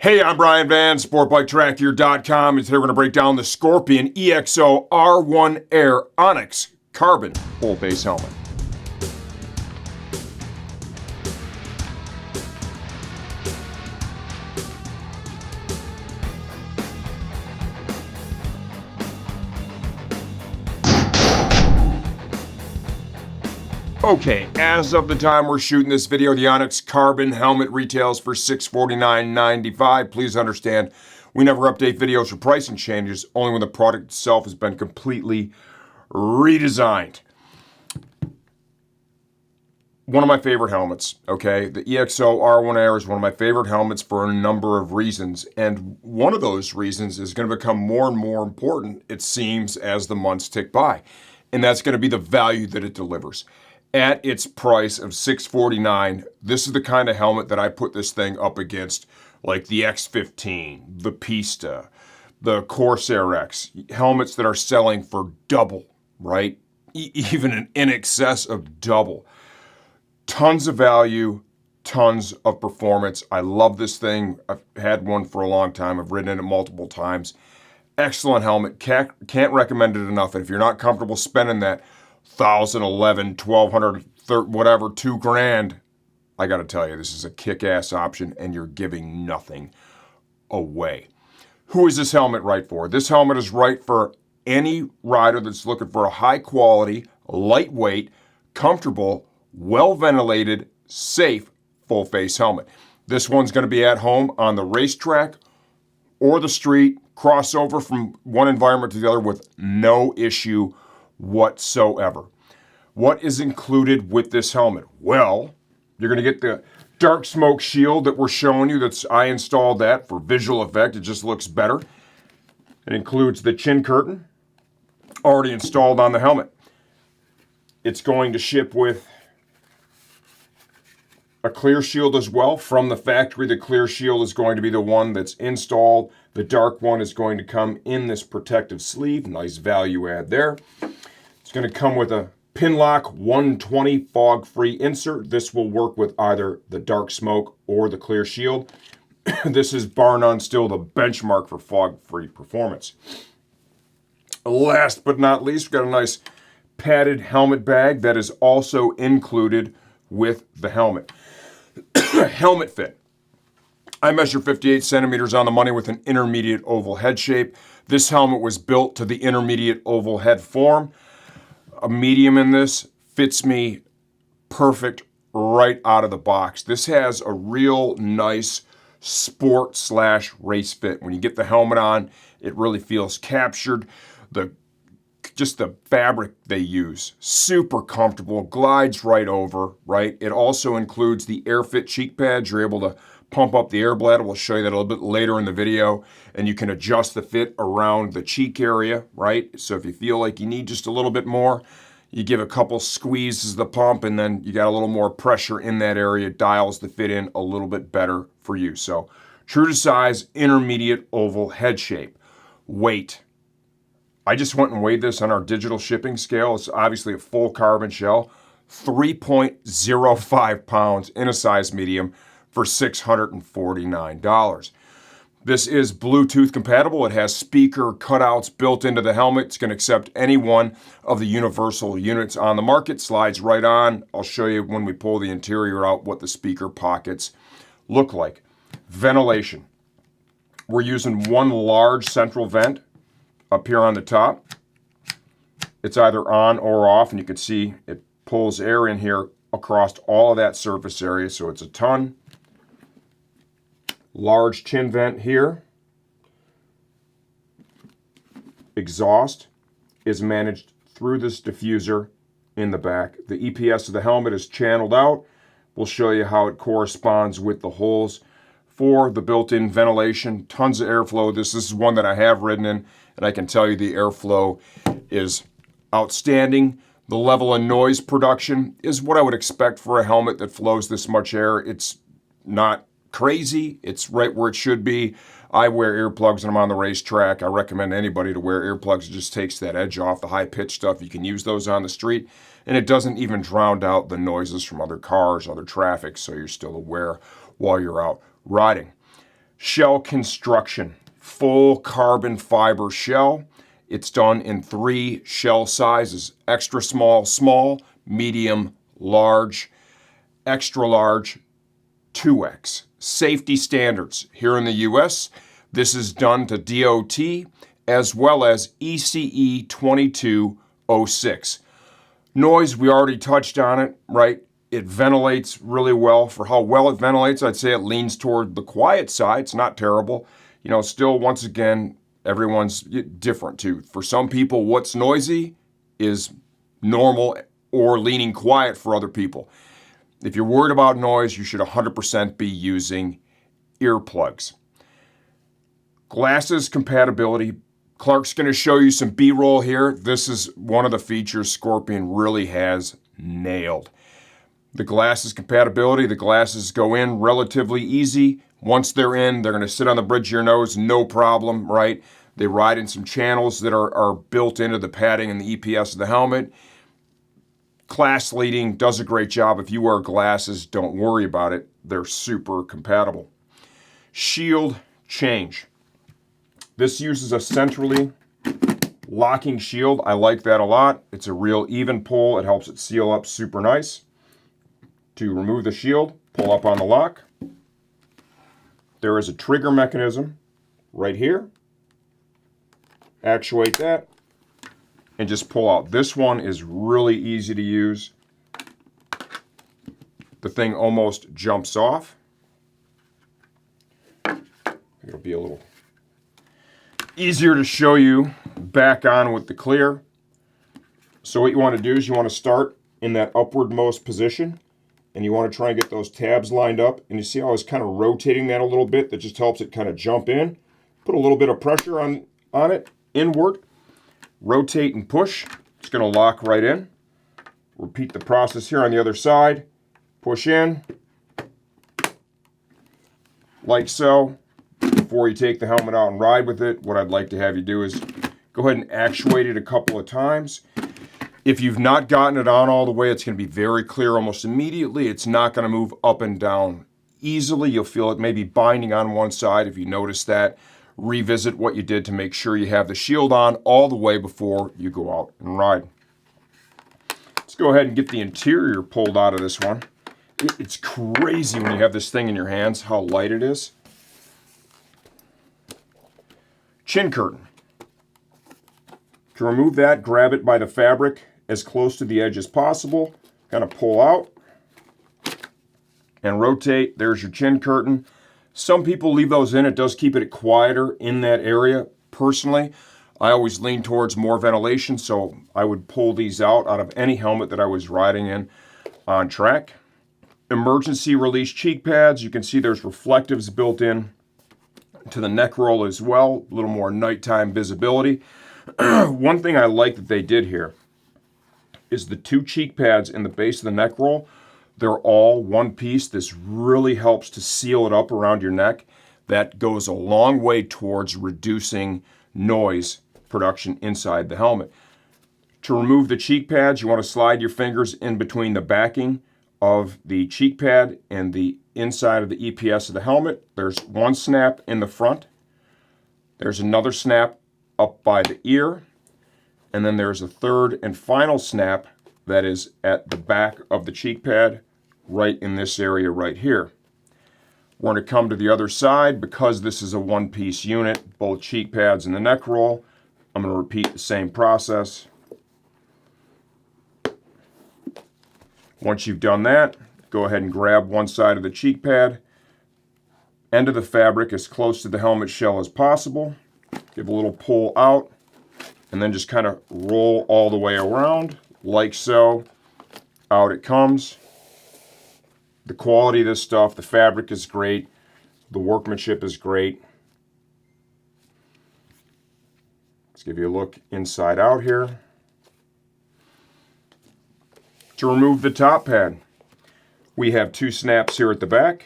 Hey, I'm Brian Van, SportBikeTrackGear.com, and today we're going to break down the Scorpion EXO-R1 Air Onyx Carbon full face helmet. Okay, as of the time we're shooting this video, the Onyx Carbon helmet retails for $649.95. Please understand, we never update videos for pricing changes, only when the product itself has been completely redesigned. One of my favorite helmets, okay? The EXO-R1 Air is one of my favorite helmets for a number of reasons, and one of those reasons is going to become more and more important, it seems, as the months tick by, and that's going to be the value that it delivers. At its price of $649, this is the kind of helmet that I put this thing up against, like the X15, the Pista, the Corsair X, helmets that are selling for double, right? Even in excess of double. Tons of value, tons of performance. I love this thing. I've had one for a long time. I've ridden in it multiple times. Excellent helmet. Can't recommend it enough. And if you're not comfortable spending that $1,000, $1,100, $1,200, whatever, $2,000, I got to tell you, this is a kick-ass option, and you're giving nothing away. Who is this helmet right for? This helmet is right for any rider that's looking for a high-quality, lightweight, comfortable, well-ventilated, safe, full-face helmet. This one's going to be at home on the racetrack or the street, crossover from one environment to the other with no issue whatsoever. What is included with this helmet? Well, you're going to get the dark smoke shield that we're showing you. I installed that for visual effect. It just looks better. It includes the chin curtain, already installed on the helmet. It's going to ship with a clear shield as well from the factory. The clear shield is going to be the one that's installed. The dark one is going to come in this protective sleeve. Nice value add there. It's going to come with a Pinlock 120 fog-free insert. This will work with either the dark smoke or the clear shield. This is bar none still the benchmark for fog-free performance. Last but not least, we've got a nice padded helmet bag that is also included with the helmet. Helmet fit. I measure 58 centimeters on the money with an intermediate oval head shape. This helmet was built to the intermediate oval head form. A medium in this fits me perfect right out of the box. This has a real nice sport/race fit. When you get the helmet on, it really feels captured. Just the fabric they use, super comfortable, glides right over, right? It also includes the AirFit cheek pads. You're able to pump up the air bladder. We'll show you that a little bit later in the video. And you can adjust the fit around the cheek area, right? So if you feel like you need just a little bit more, you give a couple squeezes of the pump, and then you got a little more pressure in that area. It dials the fit in a little bit better for you. So true to size, intermediate oval head shape. Weight. I just went and weighed this on our digital shipping scale. It's obviously a full carbon shell. 3.05 pounds in a size medium for $649. This is Bluetooth compatible. It has speaker cutouts built into the helmet. It's going to accept any one of the universal units on the market. Slides right on. I'll show you when we pull the interior out what the speaker pockets look like. Ventilation. We're using one large central vent up here on the top. It's either on or off, and you can see it pulls air in here across all of that surface area, so it's a ton. Large chin vent here. Exhaust is managed through this diffuser in the back. The EPS of the helmet is channeled out. We'll show you how it corresponds with the holes for the built-in ventilation. Tons of airflow. This is one that I have ridden in, and I can tell you the airflow is outstanding. The level of noise production is what I would expect for a helmet that flows this much air. It's not crazy. It's right where it should be. I wear earplugs when I'm on the racetrack. I recommend anybody to wear earplugs. It just takes that edge off the high-pitched stuff. You can use those on the street, and it doesn't even drown out the noises from other cars, other traffic, so you're still aware while you're out riding. Shell construction, full carbon fiber shell. It's done in 3 shell sizes: extra small, small, medium, large, extra large, 2X. Safety standards here in the US, this is done to DOT as well as ECE 2206. Noise, we already touched on it, right? It ventilates really well. For how well it ventilates, I'd say it leans toward the quiet side. It's not terrible. Still, once again, everyone's different too. For some people, what's noisy is normal or leaning quiet for other people. If you're worried about noise, you should 100% be using earplugs. Glasses compatibility. Clark's going to show you some B-roll here. This is one of the features Scorpion really has nailed. The glasses compatibility, the glasses go in relatively easy. Once they're in, they're going to sit on the bridge of your nose, no problem, right? They ride in some channels that are built into the padding and the EPS of the helmet. Class leading, does a great job. If you wear glasses, don't worry about it. They're super compatible. Shield change. This uses a centrally locking shield. I like that a lot. It's a real even pull. It helps it seal up super nice. To remove the shield, pull up on the lock. There is a trigger mechanism right here. Actuate that and just pull out. This one is really easy to use. The thing almost jumps off. It'll be a little easier to show you back on with the clear. So what you want to do is you want to start in that upwardmost position, and you want to try and get those tabs lined up. And you see how I was kind of rotating that a little bit? That just helps it kind of jump in. Put a little bit of pressure on it, inward. Rotate and push. It's going to lock right in. Repeat the process here on the other side. Push in, like so. Before you take the helmet out and ride with it, what I'd like to have you do is go ahead and actuate it a couple of times. If you've not gotten it on all the way, it's going to be very clear almost immediately. It's not going to move up and down easily. You'll feel it maybe binding on one side. If you notice that, revisit what you did to make sure you have the shield on all the way before you go out and ride. Let's go ahead and get the interior pulled out of this one. It's crazy when you have this thing in your hands how light it is. Chin curtain. To remove that, grab it by the fabric as close to the edge as possible. Kind of pull out and rotate. There's your chin curtain. Some people leave those in. It does keep it quieter in that area. Personally, I always lean towards more ventilation, so I would pull these out of any helmet that I was riding in on track. Emergency release cheek pads. You can see there's reflectives built in to the neck roll as well. A little more nighttime visibility. One thing I like that they did here is the 2 cheek pads in the base of the neck roll. They're all one piece. This really helps to seal it up around your neck. That goes a long way towards reducing noise production inside the helmet. To remove the cheek pads, you want to slide your fingers in between the backing of the cheek pad and the inside of the EPS of the helmet. There's one snap in the front. There's another snap up by the ear. And then there's a third and final snap that is at the back of the cheek pad, right in this area right here. We're going to come to the other side. Because this is a one-piece unit, both cheek pads and the neck roll, I'm going to repeat the same process. Once you've done that, go ahead and grab one side of the cheek pad, end of the fabric as close to the helmet shell as possible, give a little pull out, and then just kind of roll all the way around, like so. Out it comes. The quality of this stuff, the fabric is great, the workmanship is great. Let's give you a look inside out here. To remove the top pad, we have 2 snaps here at the back.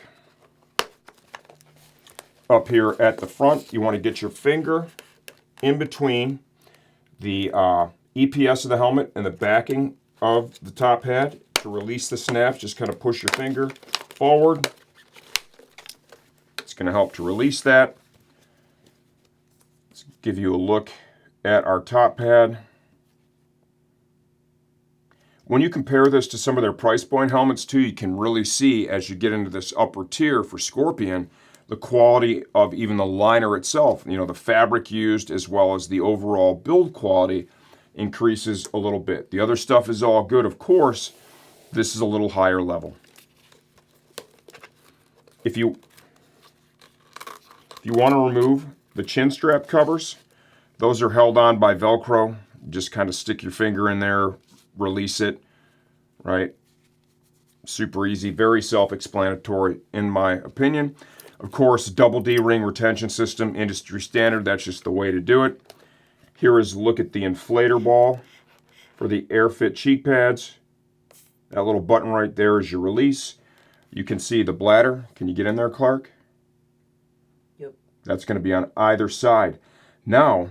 Up here at the front, you want to get your finger in between the EPS of the helmet and the backing of the top pad. To release the snaps, just kind of push your finger forward. It's going to help to release that. Let's give you a look at our top pad. When you compare this to some of their price point helmets too, you can really see as you get into this upper tier for Scorpion, the quality of even the liner itself, you know, the fabric used as well as the overall build quality increases a little bit. The other stuff is all good, of course. This is a little higher level. If you want to remove the chin strap covers, those are held on by Velcro. Just kind of stick your finger in there, release it, right? Super easy, very self-explanatory in my opinion. Of course, double D ring retention system, industry standard. That's just the way to do it. Here is a look at the inflator ball for the AirFit cheek pads. That little button right there is your release. You can see the bladder. Can you get in there, Clark? Yep. That's going to be on either side. Now,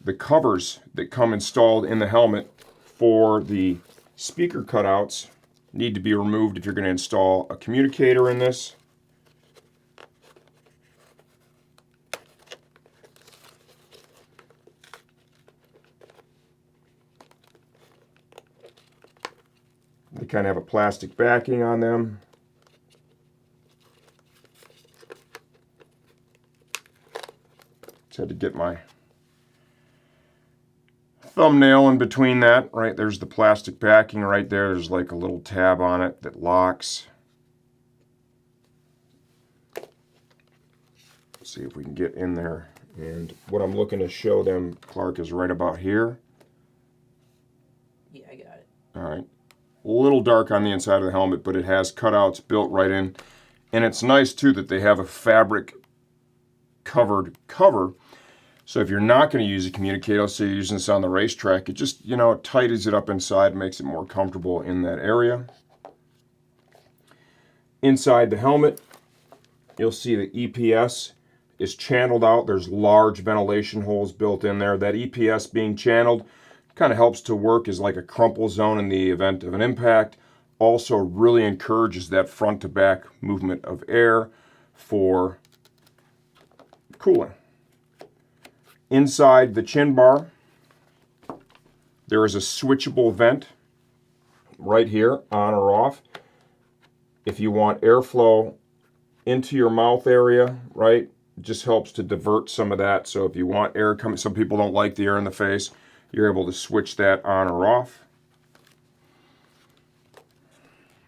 the covers that come installed in the helmet for the speaker cutouts need to be removed if you're going to install a communicator in this. They kind of have a plastic backing on them. Just had to get my thumbnail in between that, right? There's the plastic backing right there. There's like a little tab on it that locks. Let's see if we can get in there. And what I'm looking to show them, Clark, is right about here. Yeah, I got it. All right. A little dark on the inside of the helmet, but it has cutouts built right in. And it's nice, too, that they have a fabric covered cover. So if you're not going to use a communicator, say you're using this on the racetrack, it just, you know, it tightens it up inside, makes it more comfortable in that area. Inside the helmet, you'll see the EPS is channeled out. There's large ventilation holes built in there. That EPS being channeled kind of helps to work as like a crumple zone in the event of an impact. Also really encourages that front to back movement of air for cooling. Inside the chin bar, there is a switchable vent right here, on or off. If you want airflow into your mouth area, right, it just helps to divert some of that. So if you want air coming, some people don't like the air in the face, you're able to switch that on or off.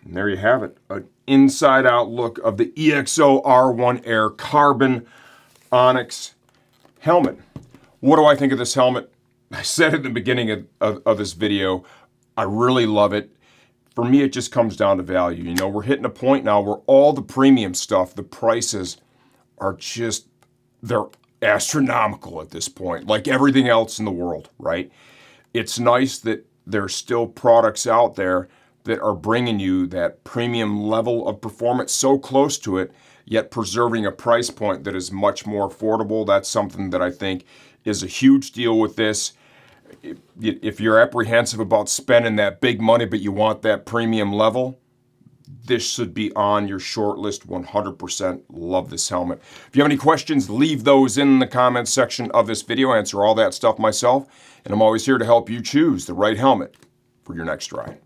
And there you have it, an inside out look of the EXO-R1 Air Carbon Onyx helmet. What do I think of this helmet? I said at the beginning of this video, I really love it. For me, it just comes down to value. You know, we're hitting a point now where all the premium stuff, the prices are just, they're astronomical at this point, like everything else in the world, right? It's nice that there's still products out there that are bringing you that premium level of performance so close to it, yet preserving a price point that is much more affordable. That's something that I think is a huge deal with this. If you're apprehensive about spending that big money, but you want that premium level, this should be on your short list 100%. Love this helmet. If you have any questions, leave those in the comments section of this video. I answer all that stuff myself, and I'm always here to help you choose the right helmet for your next ride.